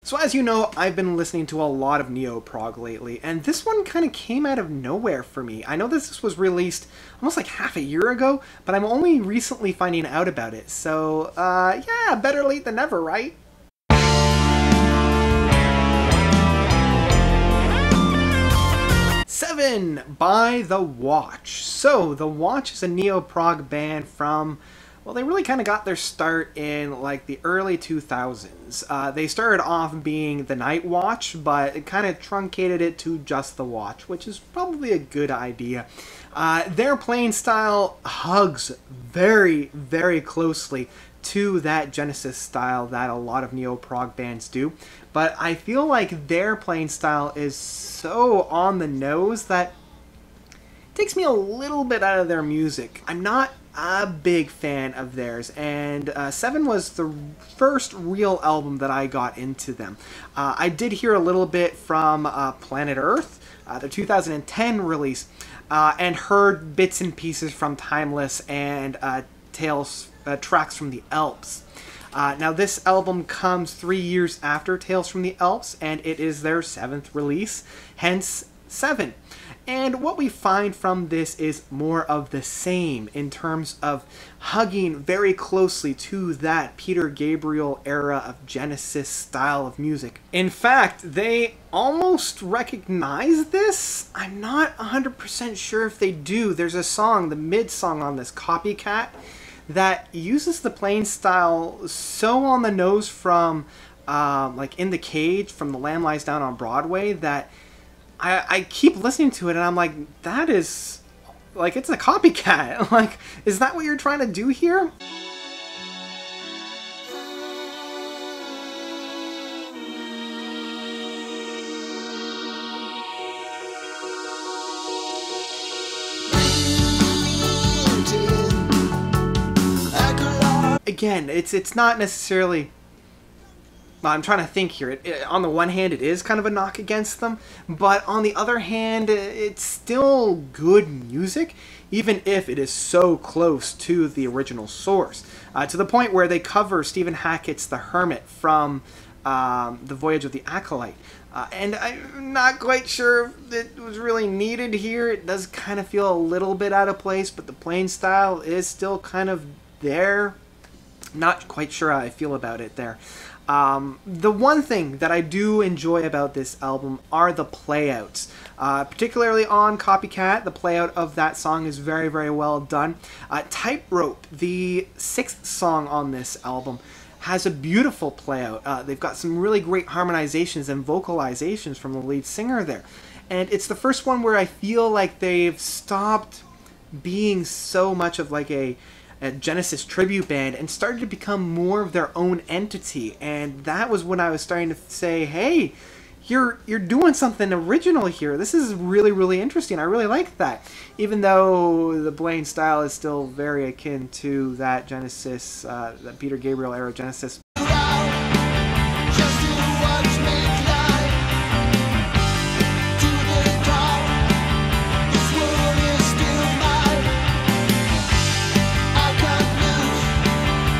So as you know, I've been listening to a lot of Neo-Prog lately, and this one kind of came out of nowhere for me. I know this was released almost like half a year ago, but I'm only recently finding out about it. So, yeah, better late than never, right? Seven by The Watch. So, The Watch is a Neo-Prog band from, well, they really kind of got their start in like the early 2000s. They started off being the Night Watch, but it kind of truncated it to just The Watch, which is probably a good idea. Their playing style hugs very, very closely to that Genesis style that a lot of Neo-Prog bands do, but I feel like their playing style is so on the nose that it takes me a little bit out of their music. I'm not a big fan of theirs, and Seven was the first real album that I got into them. I did hear a little bit from Planet Earth, their 2010 release, and heard bits and pieces from Timeless and Tracks from the Alps. Now this album comes 3 years after Tales from the Alps, and it is their 7th release, hence Seven. And what we find from this is more of the same in terms of hugging very closely to that Peter Gabriel era of Genesis style of music. In fact, they almost recognize this. I'm not 100% sure if they do. There's a song, the mid song on this, Copycat, that uses the playing style so on the nose from like In the Cage from The Lamb Lies Down on Broadway that I keep listening to it and I'm like, that is, like, it's a copycat. Like, is that what you're trying to do here? Again, it's not necessarily... Well, I'm trying to think here. On the one hand, it is kind of a knock against them, but on the other hand, it's still good music, even if it is so close to the original source. To the point where they cover Stephen Hackett's The Hermit from The Voyage of the Acolyte. And I'm not quite sure if it was really needed here. It does kind of feel a little bit out of place, but the playing style is still kind of there. Not quite sure how I feel about it there. The one thing that I do enjoy about this album are the playouts. Particularly on Copycat, the playout of that song is very, very well done. Tightrope, the 6th song on this album, has a beautiful playout. They've got some really great harmonizations and vocalizations from the lead singer there. And it's the first one where I feel like they've stopped being so much of like a Genesis tribute band and started to become more of their own entity, and that was when I was starting to say, hey, you're doing something original here. This is really, really interesting. I really like that, even though the playing style is still very akin to that Genesis, that Peter Gabriel era Genesis.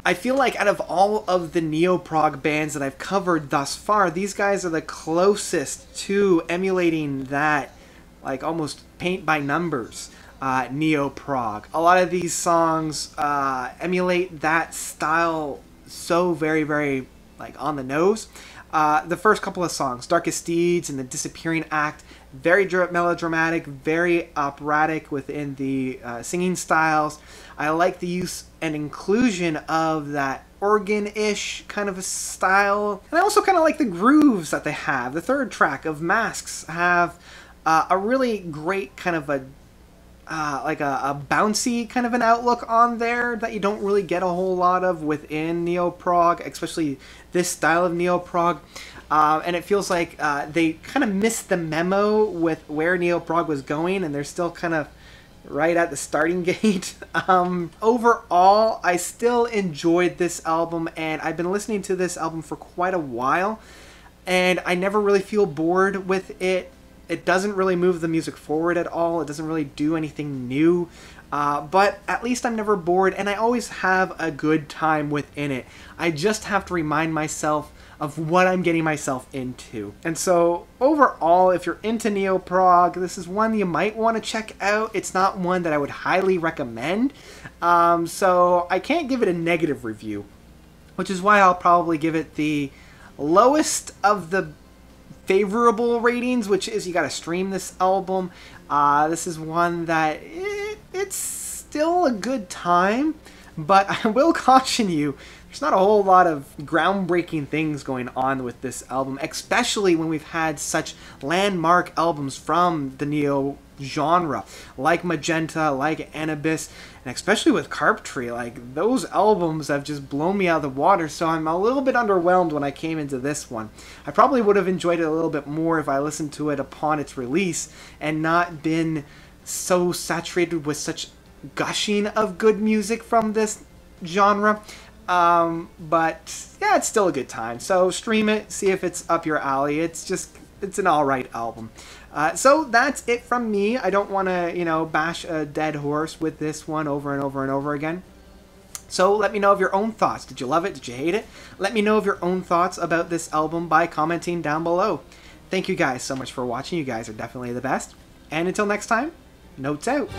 I feel like out of all of the Neo-Prog bands that I've covered thus far, these guys are the closest to emulating that, like, almost paint by numbers Neo-Prog. A lot of these songs emulate that style so very, very, like, on the nose. The first couple of songs, Darkest Deeds and The Disappearing Act, very melodramatic, very operatic within the singing styles. I like the use and inclusion of that organ-ish kind of a style. And I also kind of like the grooves that they have. The third track of Masks have a really great kind of a like a bouncy kind of an outlook on there that you don't really get a whole lot of within Neo-Prog, especially this style of Neo-Prog. And it feels like they kind of missed the memo with where Neo-Prog was going, and they're still kind of right at the starting gate. Overall, I still enjoyed this album, and I've been listening to this album for quite a while, and I never really feel bored with it. It doesn't really move the music forward at all. It doesn't really do anything new. But at least I'm never bored, and I always have a good time within it. I just have to remind myself of what I'm getting myself into. And so overall, if you're into Neo-Prog, this is one you might want to check out. It's not one that I would highly recommend. So I can't give it a negative review, which is why I'll probably give it the lowest of the favorable ratings, which is you got to stream this album. This is one that it's still a good time, but I will caution you, there's not a whole lot of groundbreaking things going on with this album, especially when we've had such landmark albums from the Neo genre, like Magenta, like Anubis, and especially with Carpentry. Like, those albums have just blown me out of the water, so I'm a little bit underwhelmed when I came into this one. I probably would have enjoyed it a little bit more if I listened to it upon its release and not been so saturated with such gushing of good music from this genre. But yeah, it's still a good time. So stream it, see if it's up your alley. It's an alright album. So that's it from me. I don't want to, you know, bash a dead horse with this one over and over and over again. So let me know of your own thoughts. Did you love it? Did you hate it? Let me know of your own thoughts about this album by commenting down below. Thank you guys so much for watching. You guys are definitely the best. And until next time, notes out.